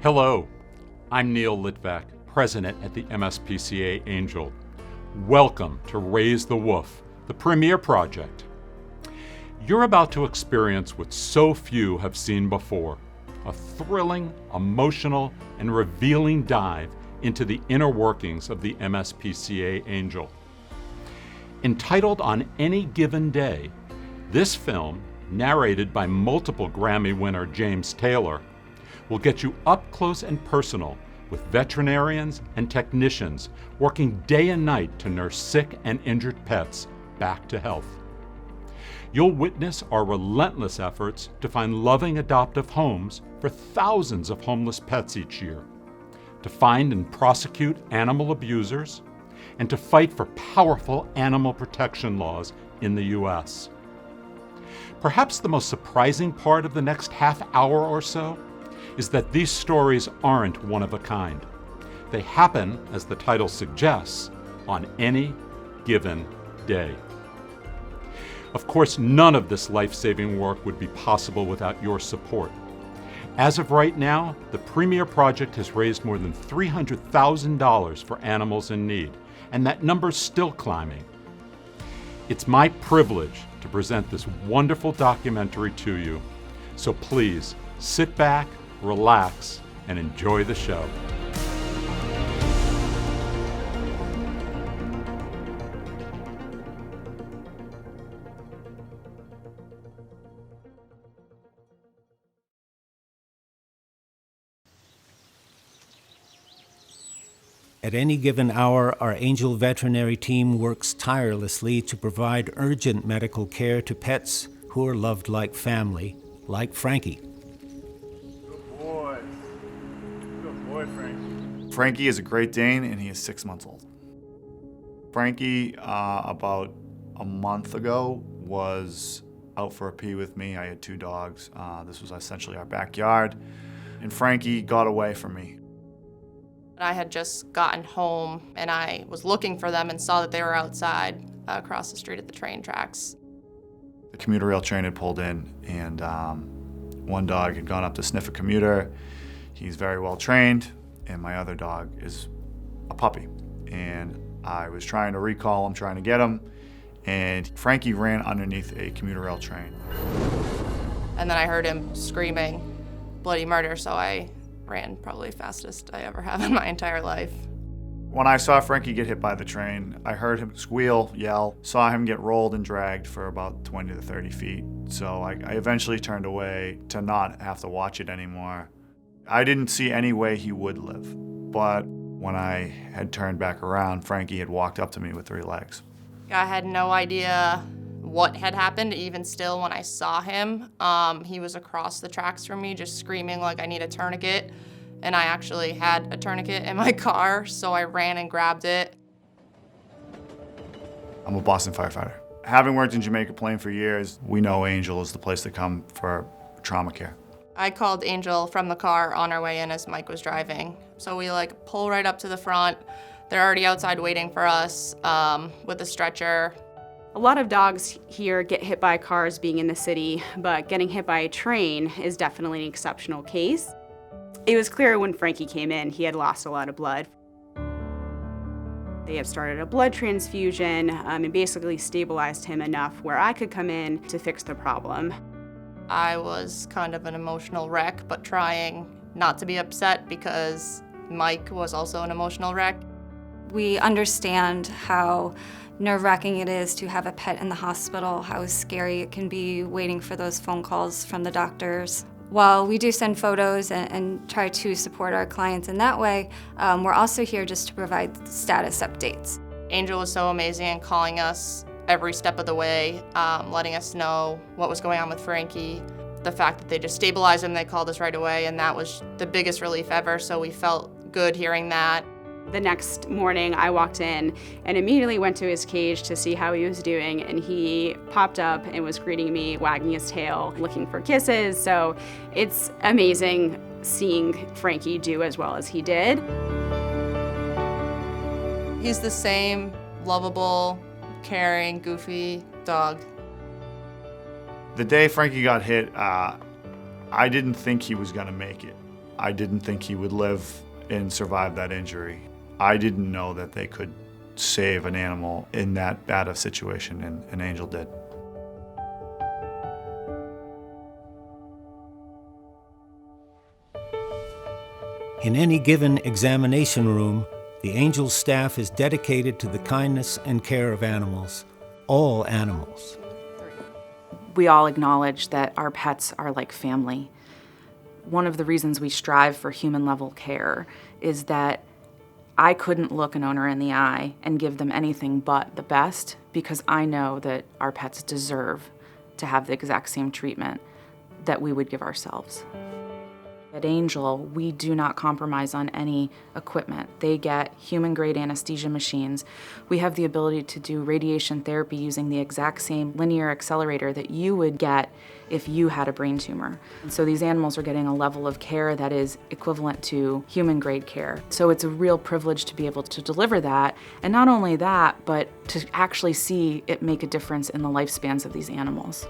Hello, I'm Neil Litvak, President at the MSPCA-Angell. Welcome to Raise the Woof, the premier project. You're about to experience what so few have seen before, a thrilling, emotional, and revealing dive into the inner workings of the MSPCA-Angell. Entitled On Any Given Day, this film, narrated by multiple Grammy winner James Taylor, will get you up close and personal with veterinarians and technicians working day and night to nurse sick and injured pets back to health. You'll witness our relentless efforts to find loving adoptive homes for thousands of homeless pets each year, to find and prosecute animal abusers, and to fight for powerful animal protection laws in the U.S. Perhaps the most surprising part of the next half hour or so is that these stories aren't one of a kind. They happen, as the title suggests, on any given day. Of course, none of this life-saving work would be possible without your support. As of right now, the Premier Project has raised more than $300,000 for animals in need, and that number's still climbing. It's my privilege to present this wonderful documentary to you, so please sit back, relax, and enjoy the show. At any given hour, our Angell veterinary team works tirelessly to provide urgent medical care to pets who are loved like family, like Frankie. Good boy. Good boy, Frankie. Frankie is a Great Dane, and he is 6 months old. Frankie, about a month ago, was out for a pee with me. I had two dogs. This was essentially our backyard, and Frankie got away from me. I had just gotten home and I was looking for them and saw that they were outside across the street at the train tracks. The commuter rail train had pulled in, and one dog had gone up to sniff a commuter. He's very well trained, and my other dog is a puppy. And I was trying to recall him, trying to get him, and Frankie ran underneath a commuter rail train. And then I heard him screaming bloody murder, so I ran probably fastest I ever have in my entire life. When I saw Frankie get hit by the train, I heard him squeal, yell, saw him get rolled and dragged for about 20 to 30 feet. So I eventually turned away to not have to watch it anymore. I didn't see any way he would live, but when I had turned back around, Frankie had walked up to me with 3 legs. I had no idea what had happened, even still when I saw him. He was across the tracks from me just screaming like I need a tourniquet, and I actually had a tourniquet in my car, so I ran and grabbed it. I'm a Boston firefighter. Having worked in Jamaica Plain for years, we know Angell is the place to come for trauma care. I called Angell from the car on our way in as Mike was driving. So we pull right up to the front. They're already outside waiting for us with a stretcher. A lot of dogs here get hit by cars being in the city, but getting hit by a train is definitely an exceptional case. It was clear when Frankie came in, he had lost a lot of blood. They have started a blood transfusion and basically stabilized him enough where I could come in to fix the problem. I was kind of an emotional wreck, but trying not to be upset because Mike was also an emotional wreck. We understand how nerve-wracking it is to have a pet in the hospital, how scary it can be waiting for those phone calls from the doctors. While we do send photos and try to support our clients in that way, we're also here just to provide status updates. Angell was so amazing in calling us every step of the way, letting us know what was going on with Frankie. The fact that they just stabilized him, they called us right away, and that was the biggest relief ever, so we felt good hearing that. The next morning, I walked in and immediately went to his cage to see how he was doing, and he popped up and was greeting me, wagging his tail, looking for kisses. So it's amazing seeing Frankie do as well as he did. He's the same lovable, caring, goofy dog. The day Frankie got hit, I didn't think he was gonna make it. I didn't think he would live and survive that injury. I didn't know that they could save an animal in that bad of situation, and Angel did. In any given examination room, the Angell staff is dedicated to the kindness and care of animals, all animals. We all acknowledge that our pets are like family. One of the reasons we strive for human-level care is that I couldn't look an owner in the eye and give them anything but the best, because I know that our pets deserve to have the exact same treatment that we would give ourselves. At Angell, we do not compromise on any equipment. They get human-grade anesthesia machines. We have the ability to do radiation therapy using the exact same linear accelerator that you would get if you had a brain tumor. And so these animals are getting a level of care that is equivalent to human-grade care. So it's a real privilege to be able to deliver that. And not only that, but to actually see it make a difference in the lifespans of these animals.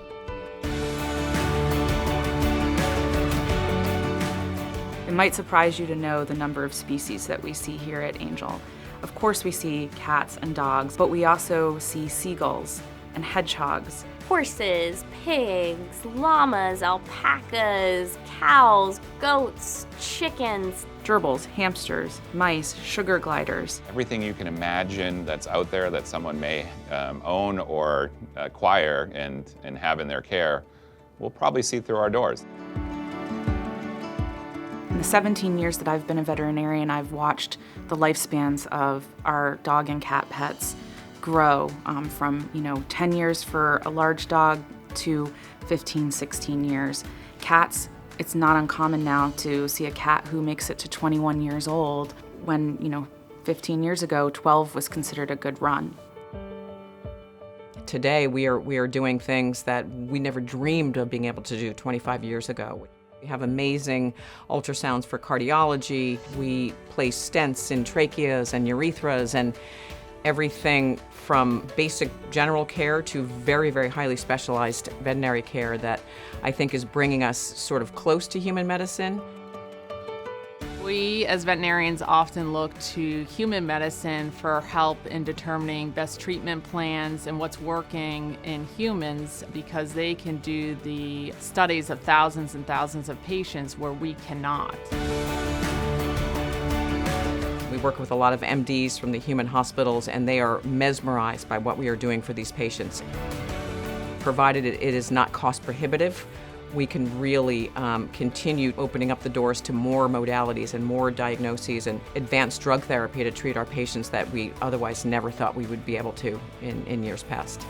It might surprise you to know the number of species that we see here at Angell. Of course we see cats and dogs, but we also see seagulls and hedgehogs. Horses, pigs, llamas, alpacas, cows, goats, chickens. Gerbils, hamsters, mice, sugar gliders. Everything you can imagine that's out there that someone may own or acquire and have in their care, we'll probably see through our doors. In the 17 years that I've been a veterinarian, I've watched the lifespans of our dog and cat pets grow from 10 years for a large dog to 15, 16 years. Cats, it's not uncommon now to see a cat who makes it to 21 years old when, 15 years ago, 12 was considered a good run. Today, we are doing things that we never dreamed of being able to do 25 years ago. We have amazing ultrasounds for cardiology. We place stents in tracheas and urethras and everything from basic general care to very, very highly specialized veterinary care that I think is bringing us sort of close to human medicine. We as veterinarians often look to human medicine for help in determining best treatment plans and what's working in humans, because they can do the studies of thousands and thousands of patients where we cannot. We work with a lot of MDs from the human hospitals, and they are mesmerized by what we are doing for these patients. Provided it is not cost prohibitive, we can really continue opening up the doors to more modalities and more diagnoses and advanced drug therapy to treat our patients that we otherwise never thought we would be able to in years past.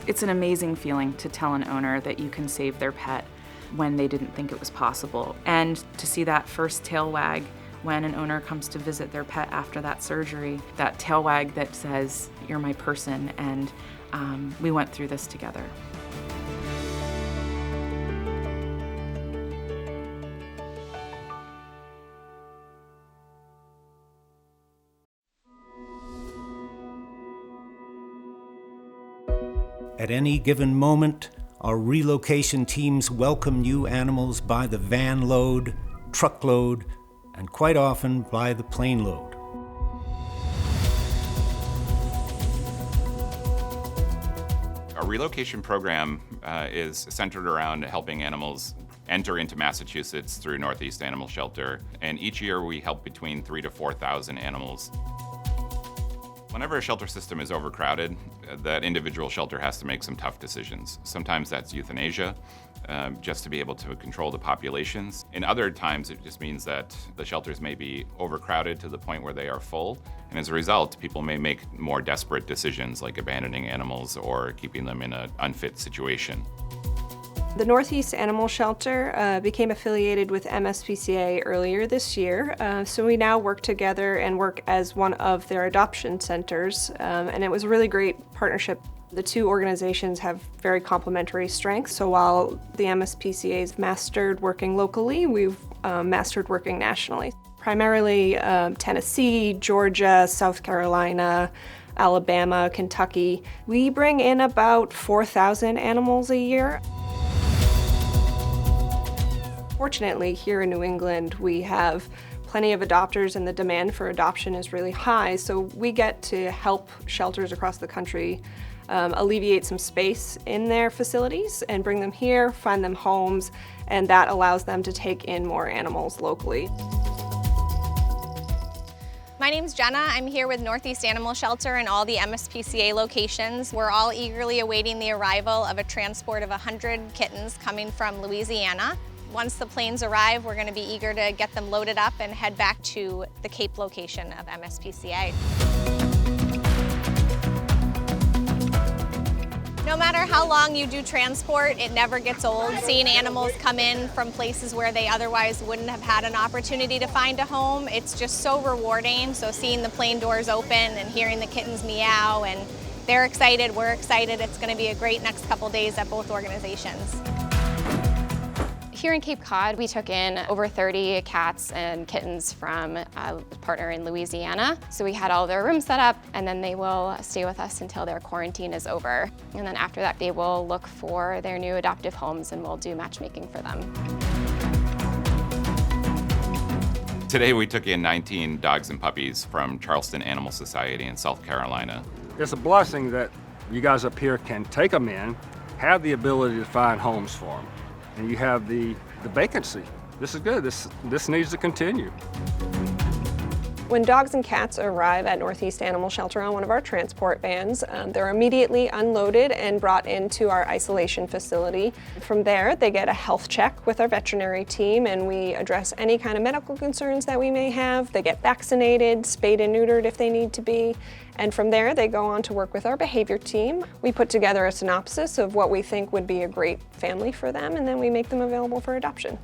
It's an amazing feeling to tell an owner that you can save their pet when they didn't think it was possible. And to see that first tail wag when an owner comes to visit their pet after that surgery, that tail wag that says, "You're my person, and we went through this together." At any given moment, our relocation teams welcome new animals by the van load, truckload, and quite often by the plane load. Our relocation program is centered around helping animals enter into Massachusetts through Northeast Animal Shelter, and each year we help between 3,000 to 4,000 animals. Whenever a shelter system is overcrowded, that individual shelter has to make some tough decisions. Sometimes that's euthanasia, just to be able to control the populations. In other times, it just means that the shelters may be overcrowded to the point where they are full, and as a result, people may make more desperate decisions like abandoning animals or keeping them in an unfit situation. The Northeast Animal Shelter became affiliated with MSPCA earlier this year, so we now work together and work as one of their adoption centers, and it was a really great partnership. The two organizations have very complementary strengths, so while the MSPCA's mastered working locally, we've mastered working nationally. Primarily Tennessee, Georgia, South Carolina, Alabama, Kentucky. We bring in about 4,000 animals a year. Fortunately, here in New England, we have plenty of adopters and the demand for adoption is really high, so we get to help shelters across the country alleviate some space in their facilities and bring them here, find them homes, and that allows them to take in more animals locally. My name's Jenna. I'm here with Northeast Animal Shelter and all the MSPCA locations. We're all eagerly awaiting the arrival of a transport of 100 kittens coming from Louisiana. Once the planes arrive, we're going to be eager to get them loaded up and head back to the Cape location of MSPCA. No matter how long you do transport, it never gets old. Seeing animals come in from places where they otherwise wouldn't have had an opportunity to find a home, it's just so rewarding. So seeing the plane doors open and hearing the kittens meow, and they're excited, we're excited. It's going to be a great next couple days at both organizations. Here in Cape Cod, we took in over 30 cats and kittens from a partner in Louisiana. So we had all their rooms set up, and then they will stay with us until their quarantine is over. And then after that, they will look for their new adoptive homes, and we'll do matchmaking for them. Today we took in 19 dogs and puppies from Charleston Animal Society in South Carolina. It's a blessing that you guys up here can take them in, have the ability to find homes for them, and you have the vacancy. This is good. This needs to continue. When dogs and cats arrive at Northeast Animal Shelter on one of our transport vans, they're immediately unloaded and brought into our isolation facility. From there, they get a health check with our veterinary team, and we address any kind of medical concerns that we may have. They get vaccinated, spayed and neutered if they need to be, and from there, they go on to work with our behavior team. We put together a synopsis of what we think would be a great family for them, and then we make them available for adoption.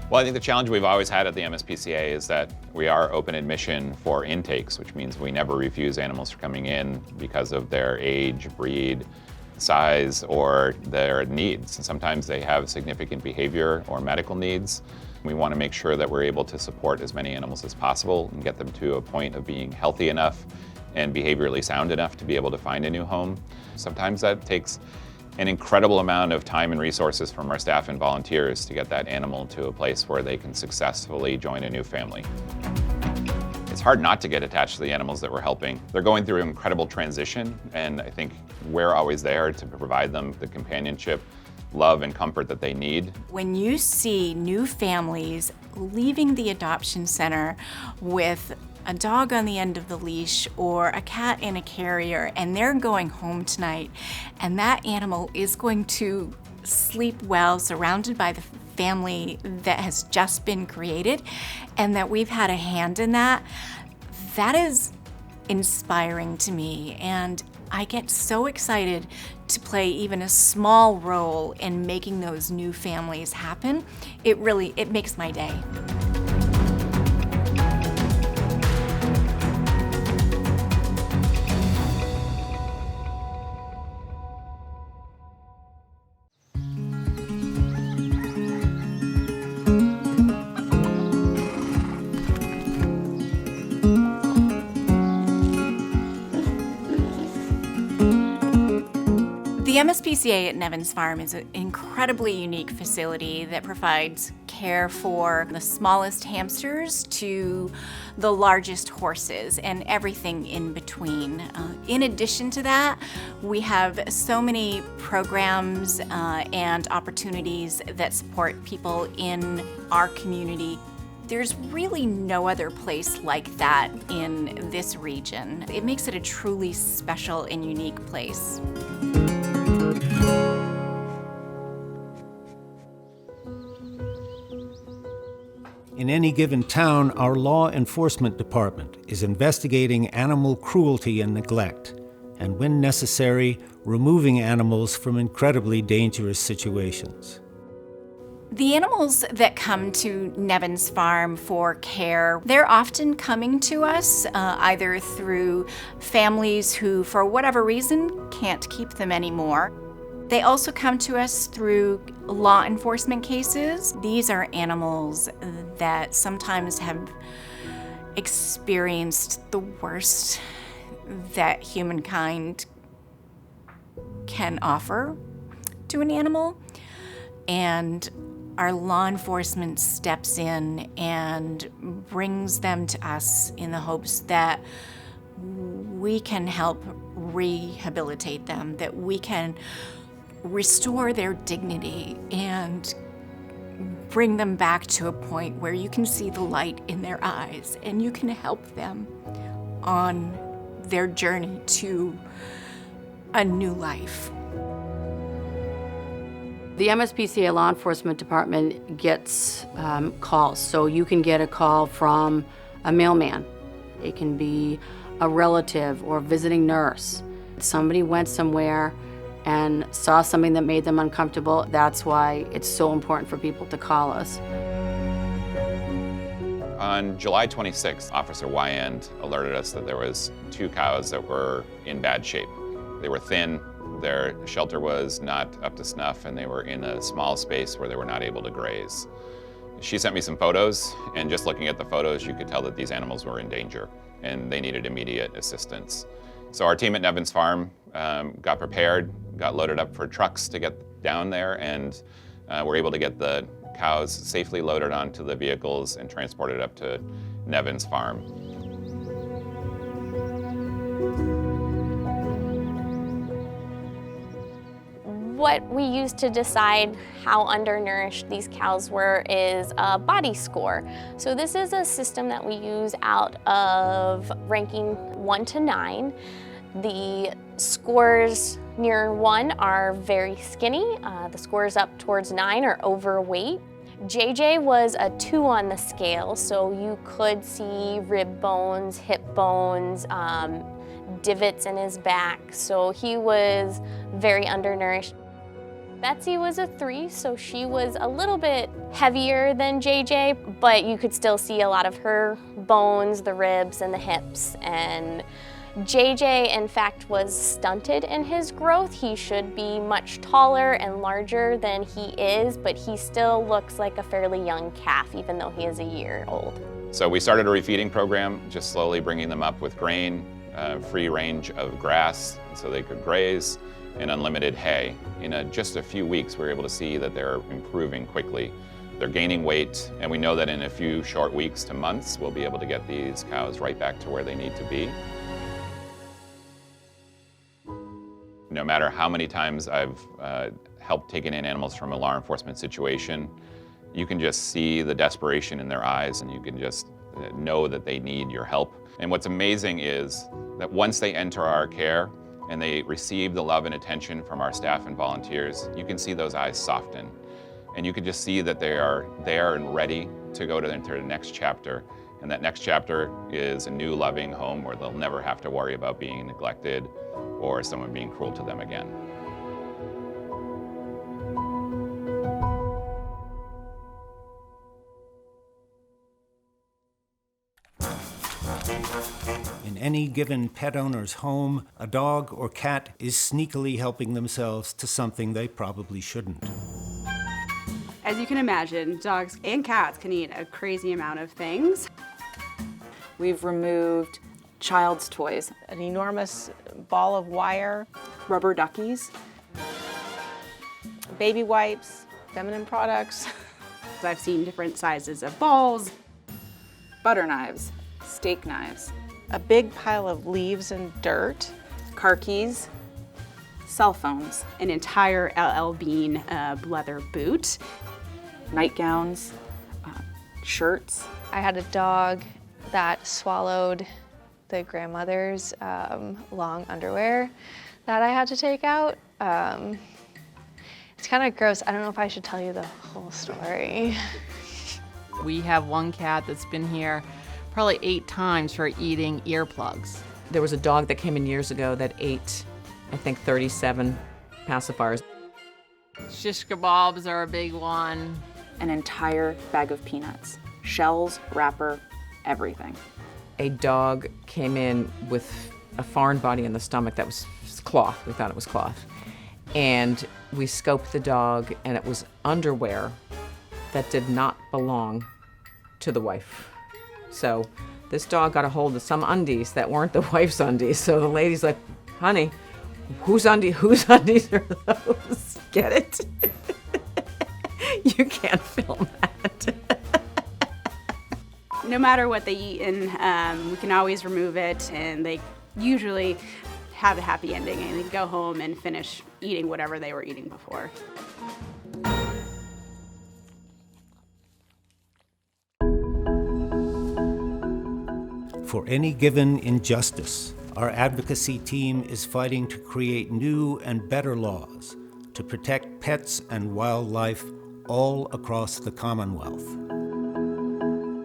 Well, I think the challenge we've always had at the MSPCA is that we are open admission for intakes, which means we never refuse animals from coming in because of their age, breed, size, or their needs. And sometimes they have significant behavior or medical needs. We want to make sure that we're able to support as many animals as possible and get them to a point of being healthy enough and behaviorally sound enough to be able to find a new home. Sometimes that takes an incredible amount of time and resources from our staff and volunteers to get that animal to a place where they can successfully join a new family. It's hard not to get attached to the animals that we're helping. They're going through an incredible transition, and I think we're always there to provide them the companionship, love, and comfort that they need. When you see new families leaving the adoption center with a dog on the end of the leash or a cat in a carrier, and they're going home tonight, and that animal is going to sleep well surrounded by the family that has just been created, and that we've had a hand in that, that is inspiring to me. And I get so excited to play even a small role in making those new families happen. It makes my day. The MSPCA at Nevins Farm is an incredibly unique facility that provides care for the smallest hamsters to the largest horses and everything in between. In addition to that, we have so many programs and opportunities that support people in our community. There's really no other place like that in this region. It makes it a truly special and unique place. In any given town, our law enforcement department is investigating animal cruelty and neglect, and when necessary, removing animals from incredibly dangerous situations. The animals that come to Nevins Farm for care, they're often coming to us either through families who, for whatever reason, can't keep them anymore. They also come to us through law enforcement cases. These are animals that sometimes have experienced the worst that humankind can offer to an animal. and our law enforcement steps in and brings them to us in the hopes that we can help rehabilitate them, that we can restore their dignity and bring them back to a point where you can see the light in their eyes and you can help them on their journey to a new life. The MSPCA Law Enforcement Department gets calls. So you can get a call from a mailman. It can be a relative or a visiting nurse. Somebody went somewhere and saw something that made them uncomfortable. That's why it's so important for people to call us. On July 26th, Officer Wyand alerted us that there was 2 cows that were in bad shape. They were thin, their shelter was not up to snuff, and they were in a small space where they were not able to graze. She sent me some photos, and just looking at the photos, you could tell that these animals were in danger, and they needed immediate assistance. So our team at Nevins Farm got prepared, got loaded up for trucks to get down there, and were able to get the cows safely loaded onto the vehicles and transported up to Nevins Farm. What we use to decide how undernourished these cows were is a body score. So this is a system that we use out of ranking 1 to 9. The scores near 1 are very skinny. The scores up towards 9 are overweight. JJ was a 2 on the scale, so you could see rib bones, hip bones, divots in his back. So he was very undernourished. Betsy was a 3, so she was a little bit heavier than JJ, but you could still see a lot of her bones, the ribs, and the hips. And JJ, in fact, was stunted in his growth. He should be much taller and larger than he is, but he still looks like a fairly young calf, even though he is a year old. So we started a refeeding program, just slowly bringing them up with grain, free range of grass so they could graze, and unlimited hay. In just a few weeks, we were able to see that they're improving quickly. They're gaining weight, and we know that in a few short weeks to months, we'll be able to get these cows right back to where they need to be. No matter how many times I've helped taking in animals from a law enforcement situation, you can just see the desperation in their eyes, and you can just know that they need your help. And what's amazing is that once they enter our care, and they receive the love and attention from our staff and volunteers, you can see those eyes soften. And you can just see that they are there and ready to go to the next chapter. And that next chapter is a new loving home where they'll never have to worry about being neglected or someone being cruel to them again. In any given pet owner's home, a dog or cat is sneakily helping themselves to something they probably shouldn't. As you can imagine, dogs and cats can eat a crazy amount of things. We've removed child's toys, an enormous ball of wire, Rubber duckies, baby wipes, feminine products. I've seen different sizes of balls, Butter knives, steak knives, a big pile of leaves and dirt, car keys, cell phones, an entire LL Bean leather boot, nightgowns, shirts. I had a dog that swallowed the grandmother's long underwear that I had to take out. It's kind of gross. I don't know if I should tell you the whole story. We have one cat that's been here probably 8 times for eating earplugs. There was a dog that came in years ago that ate, I think, 37 pacifiers. Shish kebabs are a big one. An entire bag of peanuts, shells, wrapper, everything. A dog came in with a foreign body in the stomach that was cloth. We thought it was cloth. And we scoped the dog, and it was underwear that did not belong to the wife. So this dog got a hold of some undies that weren't the wife's undies. So the lady's like, honey, whose undies are those? Get it? You can't film that. No matter what they eat, and we can always remove it, and they usually have a happy ending, and they go home and finish eating whatever they were eating before. For any given injustice, our advocacy team is fighting to create new and better laws to protect pets and wildlife all across the Commonwealth.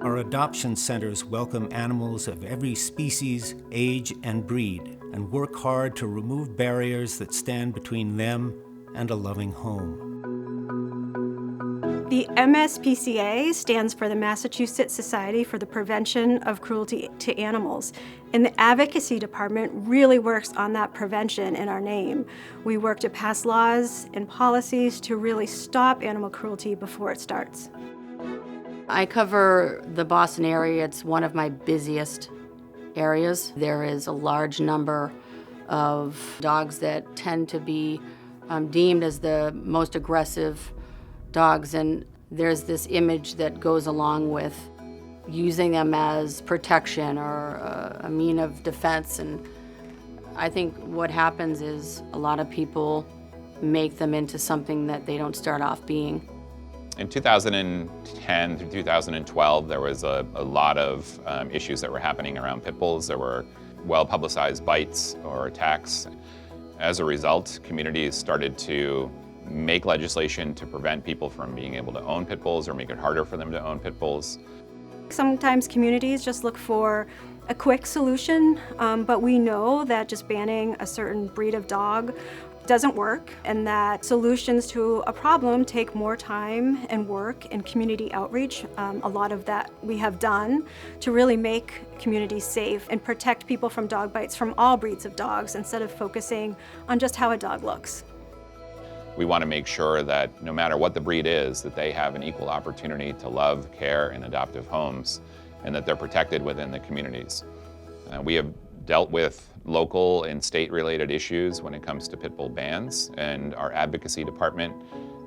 Our adoption centers welcome animals of every species, age, and breed, and work hard to remove barriers that stand between them and a loving home. The MSPCA stands for the Massachusetts Society for the Prevention of Cruelty to Animals, and the Advocacy Department really works on that prevention in our name. We work to pass laws and policies to really stop animal cruelty before it starts. I cover the Boston area. It's one of my busiest areas. There is a large number of dogs that tend to be deemed as the most aggressive dogs, and there's this image that goes along with using them as protection or a mean of defense. And I think what happens is a lot of people make them into something that they don't start off being. In 2010 through 2012, there was a lot of issues that were happening around pit bulls. There were well-publicized bites or attacks. As a result, communities started to make legislation to prevent people from being able to own pit bulls or make it harder for them to own pit bulls. Sometimes communities just look for a quick solution, but we know that just banning a certain breed of dog doesn't work, and that solutions to a problem take more time and work and community outreach. A lot of that we have done to really make communities safe and protect people from dog bites from all breeds of dogs instead of focusing on just how a dog looks. We want to make sure that no matter what the breed is, that they have an equal opportunity to love, care, and adoptive homes, and that they're protected within the communities. We have dealt with local and state-related issues when it comes to pit bull bans, and our advocacy department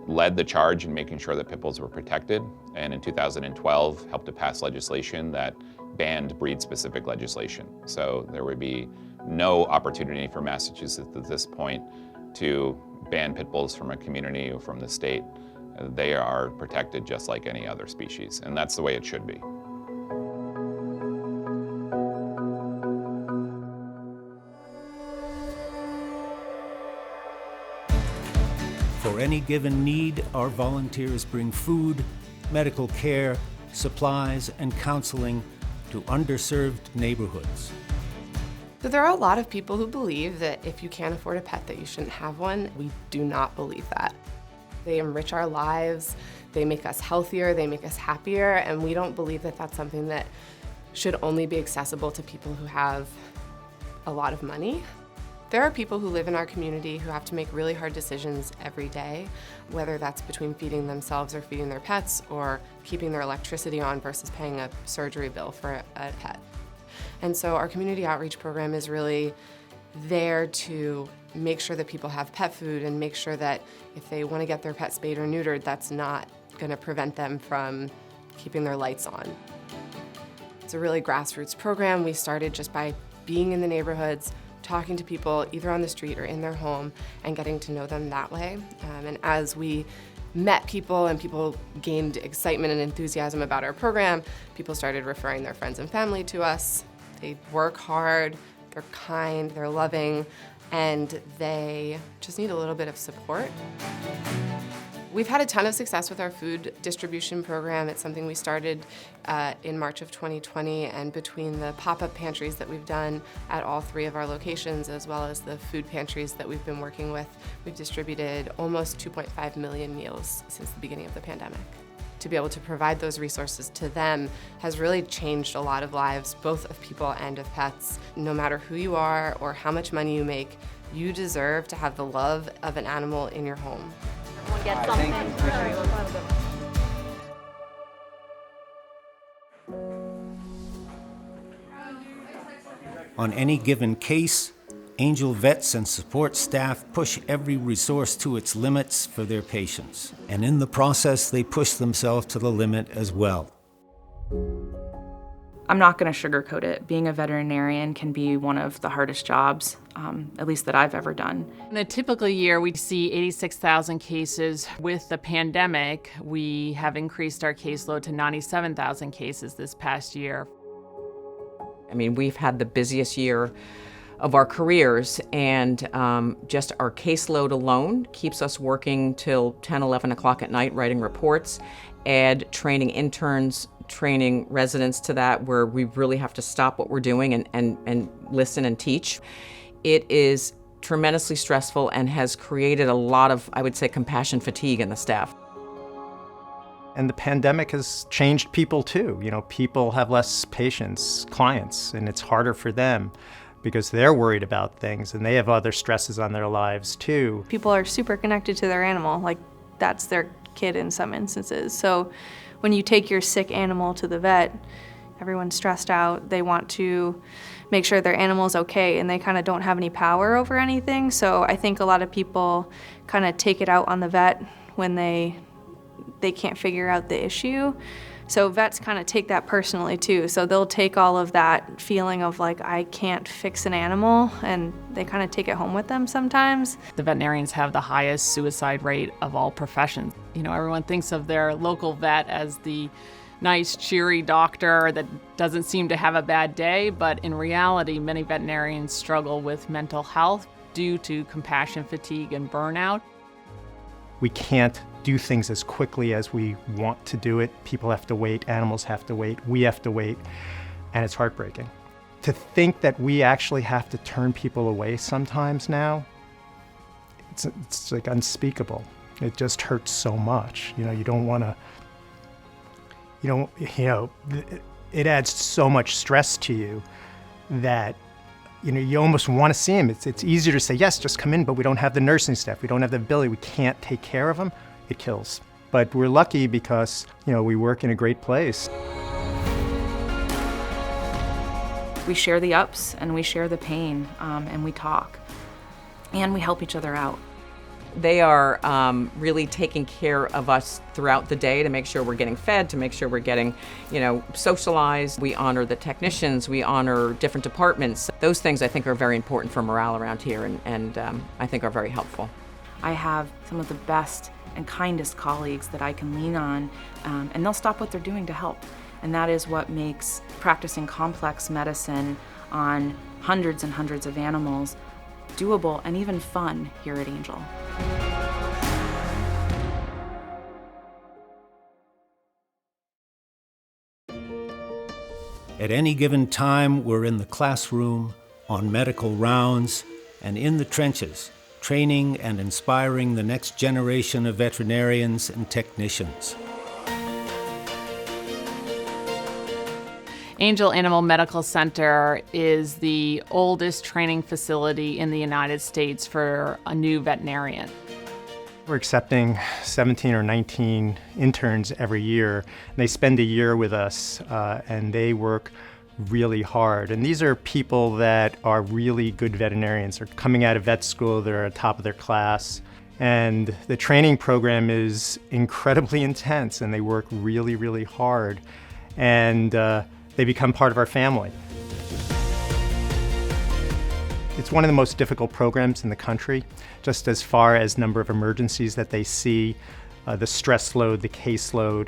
led the charge in making sure that pit bulls were protected, and in 2012 helped to pass legislation that banned breed-specific legislation. So there would be no opportunity for Massachusetts at this point to ban pit bulls from a community or from the state. They are protected just like any other species, and that's the way it should be. For any given need, our volunteers bring food, medical care, supplies, and counseling to underserved neighborhoods. So there are a lot of people who believe that if you can't afford a pet that you shouldn't have one. We do not believe that. They enrich our lives, they make us healthier, they make us happier, and we don't believe that that's something that should only be accessible to people who have a lot of money. There are people who live in our community who have to make really hard decisions every day, whether that's between feeding themselves or feeding their pets, or keeping their electricity on versus paying a surgery bill for a pet. And so our community outreach program is really there to make sure that people have pet food and make sure that if they want to get their pet spayed or neutered, that's not going to prevent them from keeping their lights on. It's a really grassroots program. We started just by being in the neighborhoods, talking to people either on the street or in their home and getting to know them that way. And as we met people and people gained excitement and enthusiasm about our program, people started referring their friends and family to us. They work hard, they're kind, they're loving, and they just need a little bit of support. We've had a ton of success with our food distribution program. It's something we started in March of 2020, and between the pop-up pantries that we've done at all 3 of our locations, as well as the food pantries that we've been working with, we've distributed almost 2.5 million meals since the beginning of the pandemic. To be able to provide those resources to them has really changed a lot of lives, both of people and of pets. No matter who you are or how much money you make, you deserve to have the love of an animal in your home. Everyone gets something. On any given case, Angell vets and support staff push every resource to its limits for their patients. And in the process, they push themselves to the limit as well. I'm not going to sugarcoat it. Being a veterinarian can be one of the hardest jobs, at least that I've ever done. In a typical year, we see 86,000 cases. With the pandemic, we have increased our caseload to 97,000 cases this past year. I mean, we've had the busiest year of our careers, and just our caseload alone keeps us working till 10, 11 o'clock at night writing reports, add training interns, training residents to that, where we really have to stop what we're doing and listen and teach. It is tremendously stressful and has created a lot of, I would say, compassion fatigue in the staff. And the pandemic has changed people too. You know, people have less patients, clients, and it's harder for them because they're worried about things and they have other stresses on their lives too. People are super connected to their animal, like that's their kid in some instances. So when you take your sick animal to the vet, everyone's stressed out. They want to make sure their animal's okay, and they kind of don't have any power over anything. So I think a lot of people kind of take it out on the vet when they can't figure out the issue. So vets kind of take that personally too. So they'll take all of that feeling of like, I can't fix an animal, and they kind of take it home with them sometimes. The veterinarians have the highest suicide rate of all professions. You know, everyone thinks of their local vet as the nice, cheery doctor that doesn't seem to have a bad day, but in reality, many veterinarians struggle with mental health due to compassion fatigue and burnout. We can't do things as quickly as we want to do it. People have to wait, animals have to wait, we have to wait, and it's heartbreaking. To think that we actually have to turn people away sometimes now, it's like unspeakable. It just hurts so much. You know, you don't want to, it adds so much stress to you that, you know, you almost want to see him. It's easier to say, yes, just come in, but we don't have the nursing staff. We don't have the ability. We can't take care of him. It kills. But we're lucky because, you know, we work in a great place. We share the ups and we share the pain, and we talk. And we help each other out. They are really taking care of us throughout the day to make sure we're getting fed, to make sure we're getting, you know, socialized. We honor the technicians, we honor different departments. Those things I think are very important for morale around here and I think are very helpful. I have some of the best and kindest colleagues that I can lean on, and they'll stop what they're doing to help. And that is what makes practicing complex medicine on hundreds and hundreds of animals doable and even fun here at Angell. At any given time, we're in the classroom, on medical rounds, and in the trenches, training and inspiring the next generation of veterinarians and technicians. Angell Animal Medical Center is the oldest training facility in the United States for a new veterinarian. We're accepting 17 or 19 interns every year. They spend a year with us and they work really hard. And these are people that are really good veterinarians. They're coming out of vet school, they're at the top of their class. And the training program is incredibly intense and they work really, really hard. And they become part of our family. It's one of the most difficult programs in the country, just as far as number of emergencies that they see, the stress load, the caseload.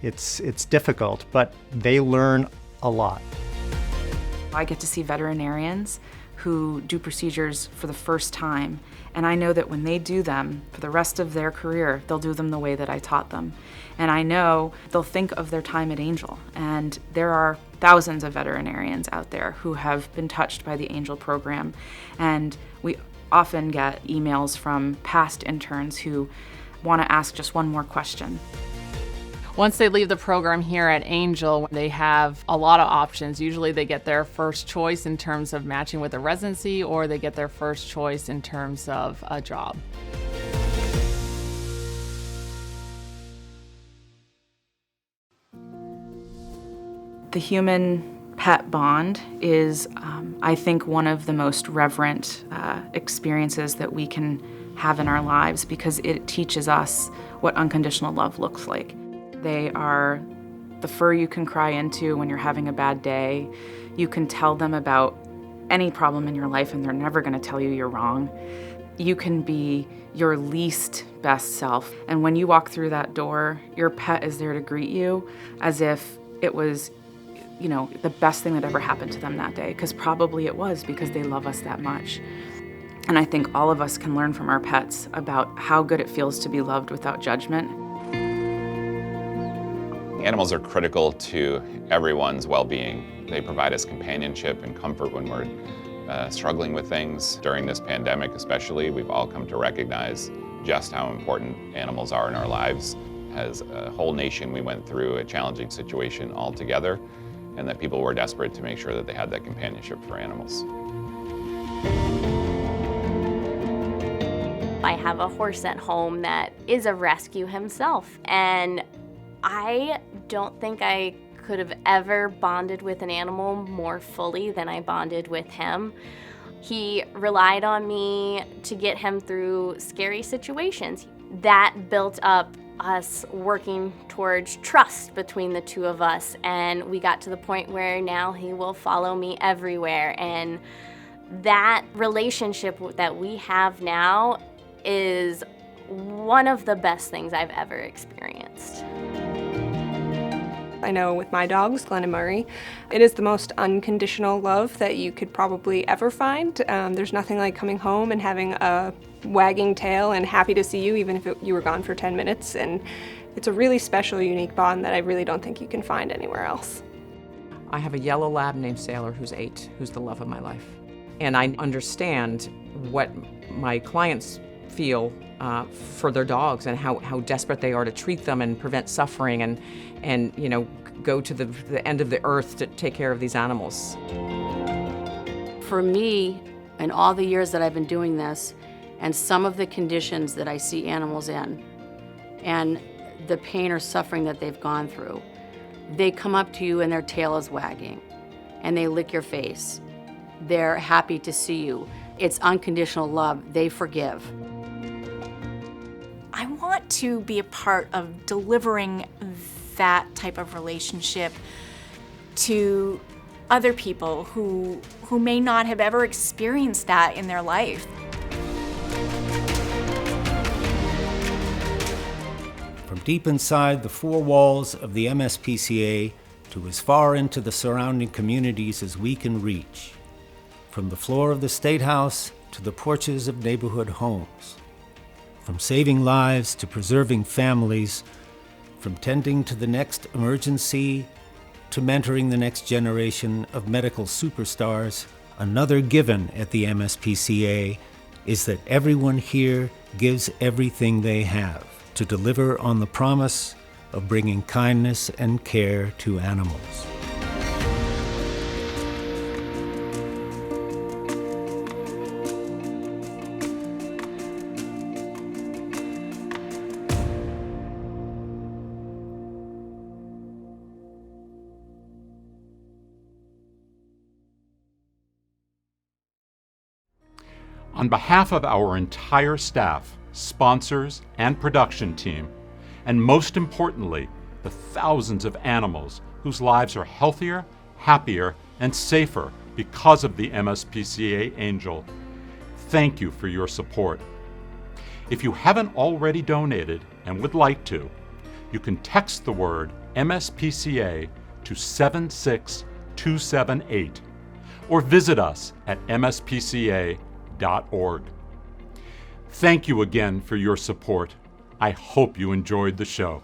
It's difficult, but they learn a lot. I get to see veterinarians who do procedures for the first time, and I know that when they do them for the rest of their career, they'll do them the way that I taught them. And I know they'll think of their time at Angell, and there are thousands of veterinarians out there who have been touched by the Angell program, and we often get emails from past interns who want to ask just one more question. Once they leave the program here at Angell, they have a lot of options. Usually they get their first choice in terms of matching with a residency, or they get their first choice in terms of a job. The human pet bond is, I think, one of the most reverent experiences that we can have in our lives, because it teaches us what unconditional love looks like. They are the fur you can cry into when you're having a bad day. You can tell them about any problem in your life and they're never going to tell you you're wrong. You can be your least best self. And when you walk through that door, your pet is there to greet you as if it was, you know, the best thing that ever happened to them that day, because probably it was, because they love us that much. And I think all of us can learn from our pets about how good it feels to be loved without judgment. Animals are critical to everyone's well-being. They provide us companionship and comfort when we're struggling with things. During this pandemic especially, we've all come to recognize just how important animals are in our lives. As a whole nation, we went through a challenging situation all together, and that people were desperate to make sure that they had that companionship for animals. I have a horse at home that is a rescue himself, and I don't think I could have ever bonded with an animal more fully than I bonded with him. He relied on me to get him through scary situations. That built up us working towards trust between the two of us, and we got to the point where now he will follow me everywhere. And that relationship that we have now is one of the best things I've ever experienced. I know with my dogs, Glenn and Murray, it is the most unconditional love that you could probably ever find. There's nothing like coming home and having a wagging tail and happy to see you, even if you were gone for 10 minutes. And it's a really special, unique bond that I really don't think you can find anywhere else. I have a yellow lab named Sailor who's 8, who's the love of my life. And I understand what my clients feel for their dogs and how desperate they are to treat them and prevent suffering and you know, go to the end of the earth to take care of these animals. For me, in all the years that I've been doing this, and some of the conditions that I see animals in, and the pain or suffering that they've gone through, they come up to you and their tail is wagging, and they lick your face. They're happy to see you. It's unconditional love. They forgive. I want to be a part of delivering that type of relationship to other people who may not have ever experienced that in their life. From deep inside the four walls of the MSPCA to as far into the surrounding communities as we can reach. From the floor of the State House to the porches of neighborhood homes. From saving lives to preserving families, from tending to the next emergency to mentoring the next generation of medical superstars, another given at the MSPCA is that everyone here gives everything they have to deliver on the promise of bringing kindness and care to animals. On behalf of our entire staff, sponsors, and production team, and most importantly, the thousands of animals whose lives are healthier, happier, and safer because of the MSPCA-Angell, thank you for your support. If you haven't already donated and would like to, you can text the word MSPCA to 76278 or visit us at MSPCA.org. Thank you again for your support. I hope you enjoyed the show.